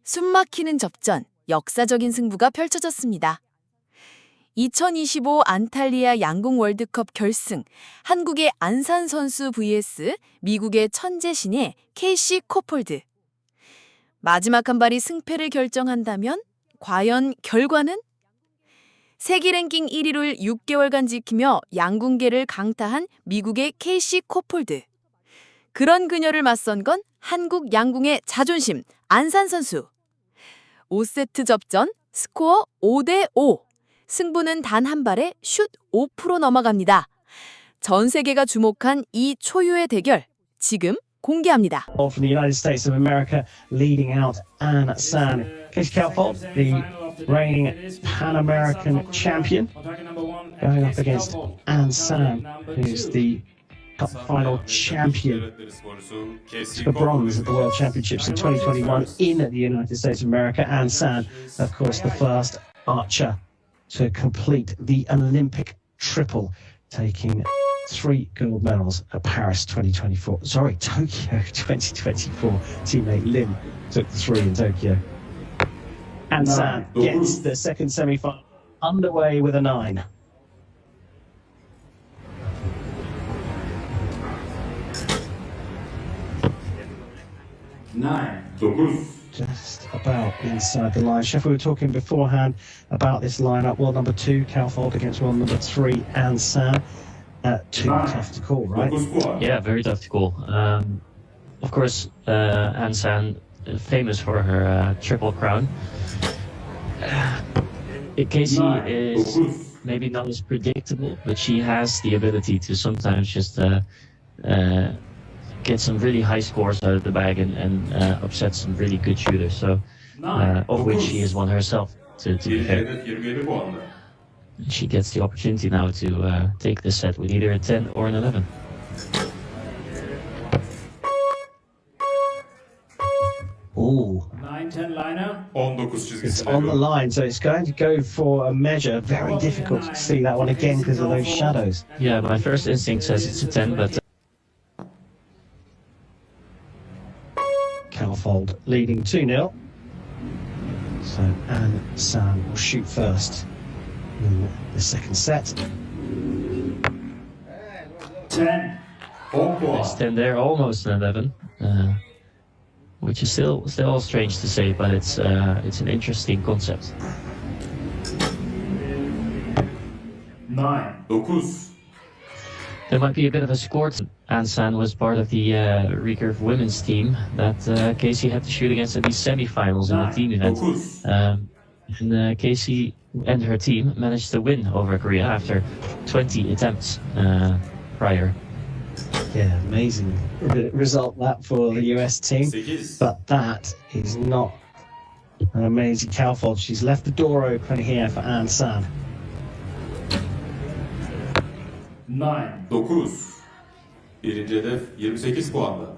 숨막히는 접전, 역사적인 승부가 펼쳐졌습니다. 2025 안탈리아 양궁 월드컵 결승, 한국의 안산 선수 vs 미국의 천재 신예 KC 코폴드. 마지막 한 발이 승패를 결정한다면 과연 결과는? 세계 랭킹 1위를 6개월간 지키며 양궁계를 강타한 미국의 KC 코폴드. 그런 그녀를 맞선 건 한국 양궁의 자존심, 안산 선수. 5세트 접전, 스코어 5대5. 승부는 단 한 발에 슛오프로 넘어갑니다. 전 세계가 주목한 이 초유의 대결, 지금 공개합니다. From the United States of America, leading out Anne San. Casey Calfold, the reigning Pan-American champion, going up against Anne San, who's the Cup final champion. The bronze at the World Championships in 2021 in the United States of America. Anne San, of course, the first archer to complete the Olympic triple, taking 3 gold medals at Paris 2024. Sorry, Tokyo 2024. Teammate Lim took 3 in Tokyo. And San gets the second semi-final underway with a 9. Just about inside the line. Chef, we were talking beforehand about this lineup. World number 2, Calfold against world number 3, Anne San. Too tough to call, right? Yeah, very tough to call. Of course, Anne San, famous for her triple crown. Casey is maybe not as predictable, but she has the ability to sometimes just get some really high scores out of the bag and upset some really good shooters. So, of which she is one herself, to be fair. She gets the opportunity now to take the set with either a 10 or an 11. Ooh. 9-10 liner. It's on the line, so it's going to go for a measure. Very difficult to see that one again because of those shadows. Yeah, my first instinct says it's a 10, but Calfold leading 2-0. So Anne San will shoot first in the second set. 10. it's 10 there, almost an 11. Which is still strange to say, but it's an interesting concept. 9. There might be a bit of a score. Anne San was part of the recurve women's team that Casey had to shoot against at the semi-finals in the team event. And Casey and her team managed to win over Korea after 20 attempts prior. Yeah, amazing result that for the US team. But that is not an amazing Calfold. She's left the door open here for Anne San. 9. Birinci hedef 28 puanla.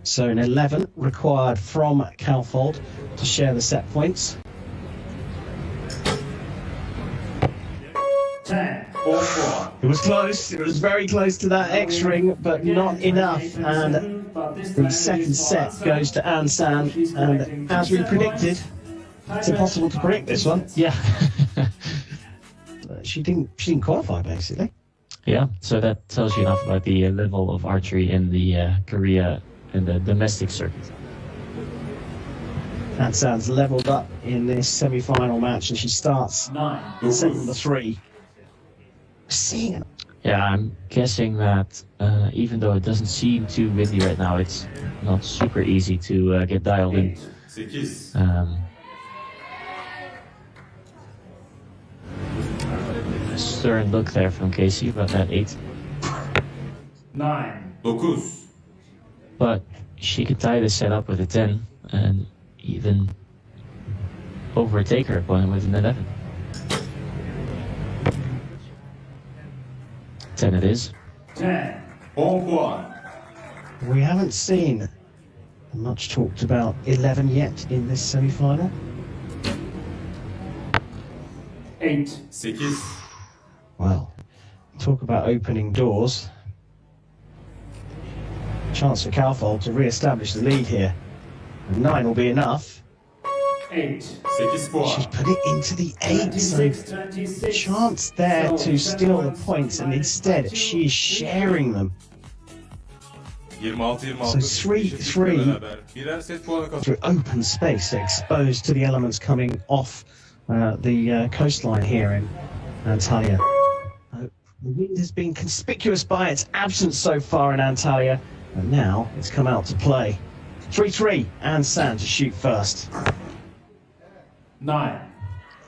So an 11 required from Calfold to share the set points. 10. It was close. It was very close to that X ring, but not enough. And the second set goes to Anne San. And as we predicted, it's impossible to predict this one. Yeah. She didn't qualify basically. Yeah, so that tells you enough about the level of archery in the Korea and the domestic circuit. Anne San's leveled up in this semi-final match, and she starts 9. set number 3. Seeing it. Yeah, I'm guessing that even though it doesn't seem too windy right now, it's not super easy to get dialed in. 8. A stern look there from Casey about that 8. 9. 9. But she could tie the set up with a 10 and even overtake her opponent with an 11. 10 it is. 10. 10 puan. We haven't seen much talked about 11 yet in this semi-final. 8. 8. Well, talk about opening doors. Chance for Calfold to re-establish the lead here. 9 will be enough. 8. 8 puan. She's put it into the 8, so 26. chance there to steal the points, and instead she is sharing them. 26-26. So 3-3. Beraber birer set puanı kazandı. Through open space, exposed to the elements coming off the coastline here in Antalya. The wind has been conspicuous by its absence so far in Antalya, and now it's come out to play. 3-3, Ansan to shoot first. 9.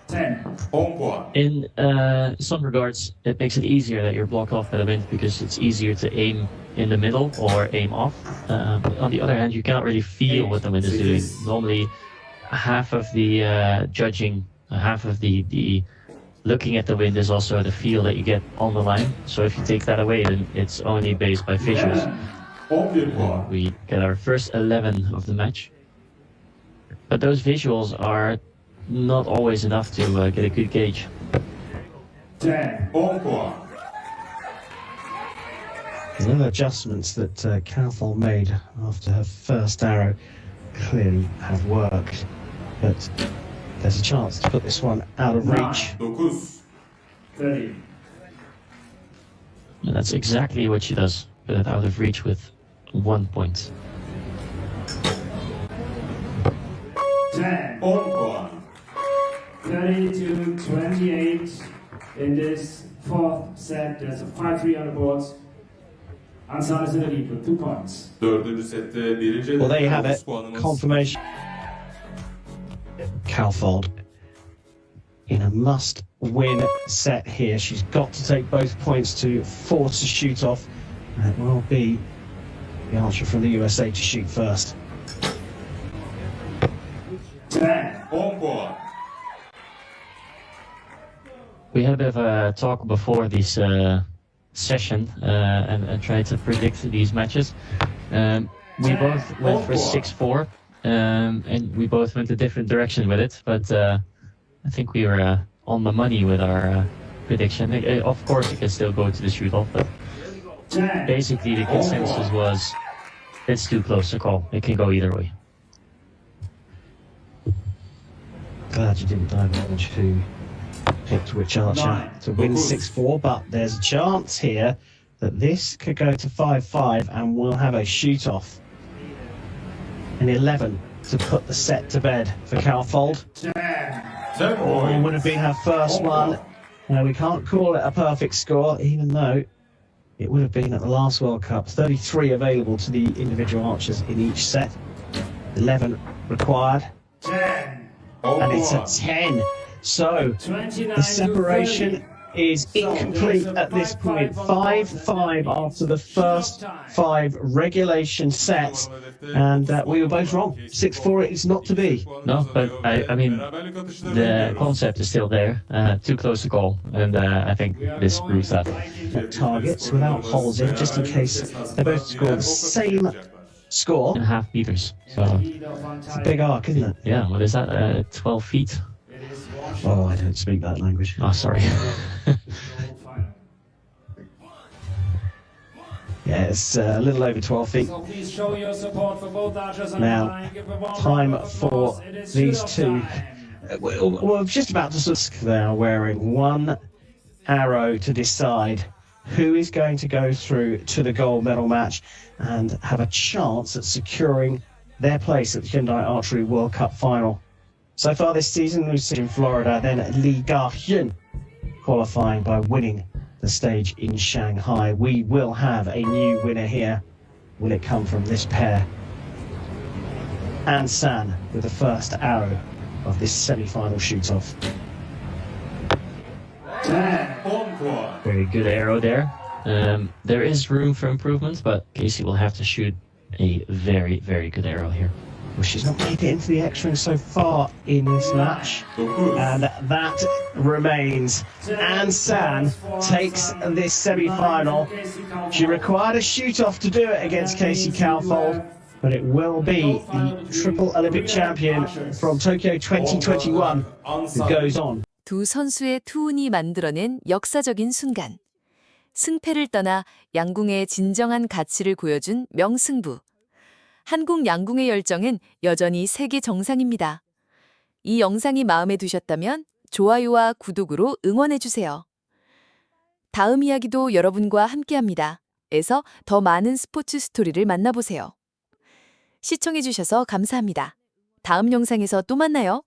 10. 10 puan. In some regards, it makes it easier that you're blocked off by the wind because it's easier to aim in the middle or aim off. But on the other hand, you cannot really feel what the wind is doing. Normally, half of the judging, half of the looking at the wind is also the feel that you get on the line. So if you take that away, then it's only based by visuals. 11 puan. We get our first 11 of the match. But those visuals are not always enough to get a good gauge. 10. 10 puan. The little adjustments that Kaufhold made after her first arrow clearly have worked, but there's a chance to put this one out of reach. 9. 30. And that's exactly what she does, put it out of reach with 1 point. 10. 10 puan. 30-28 in this fourth set. There's a 5-3 on the boards. Ansan is in the lead with 2 points. Dördüncü sette birinci Well, there you have hedef it. puanımız. Confirmation. Kaufhold in a must-win set here. She's got to take both points to force a shoot-off. And it will be the archer from the USA to shoot first. 10. 10 puan. We had a bit of a talk before this session and tried to predict these matches. We both went for 6-4 and we both went a different direction with it, but I think we were on the money with our prediction. Of course, it can still go to the shoot-off, but 10. basically the consensus was it's too close to call. It can go either way. Glad you didn't divulge who picked which archer 9. to win 6-4, but there's a chance here that this could go to 5-5 and we'll have a shoot-off. An 11 to put the set to bed for Kaufhold. 10. 10 It puan. would have been her first one. We can't call it a perfect score, even though it would have been at the last World Cup. 33 available to the individual archers in each set. 11 required, 10. 10 and it's a puan. 10. So 29 the separation is incomplete at this point. 5-5 after the first 5 regulation sets, and we were both wrong. 6-4 is not to be. No, but I mean, the concept is still there. Too close to call, and I think this proves that. Targets without holes in, just in case they both score the same score. And half meters. So It's a big arc, isn't it? yeah, what is that? 12 feet? Oh, I don't speak that language. Oh, sorry. Yeah, it's a little over 12 feet. So please show your support for both archers on Now, the line. Give a warm time round of for applause. It is these shoot-off two. time. We're just about to they are wearing one arrow to decide who is going to go through to the gold medal match and have a chance at securing their place at the Hyundai Archery World Cup final. So far this season, we've seen in Florida, then Lee Ga-hyun qualifying by winning the stage in Shanghai. We will have a new winner here. Will it come from this pair? Ansan with the first arrow of this semi-final shoot-off. 10. 10 puan. Very good arrow there. There is room for improvement, but Casey will have to shoot a very, very good arrow here. Well, she's not made it into the extras so far in this match, 9. and that remains. Ansan takes this semi-final. She required a shoot-off to do it against Casey Kaufhold, but it will be the triple Olympic champion from Tokyo 2021 who goes on. 두 선수의 투혼이 만들어낸 역사적인 순간. 승패를 떠나 양궁의 진정한 가치를 보여준 명승부. 한국 양궁의 열정은 여전히 세계 정상입니다. 이 영상이 마음에 드셨다면 좋아요와 구독으로 응원해주세요. 다음 이야기도 여러분과 함께합니다. 에서 더 많은 스포츠 스토리를 만나보세요. 시청해주셔서 감사합니다. 다음 영상에서 또 만나요.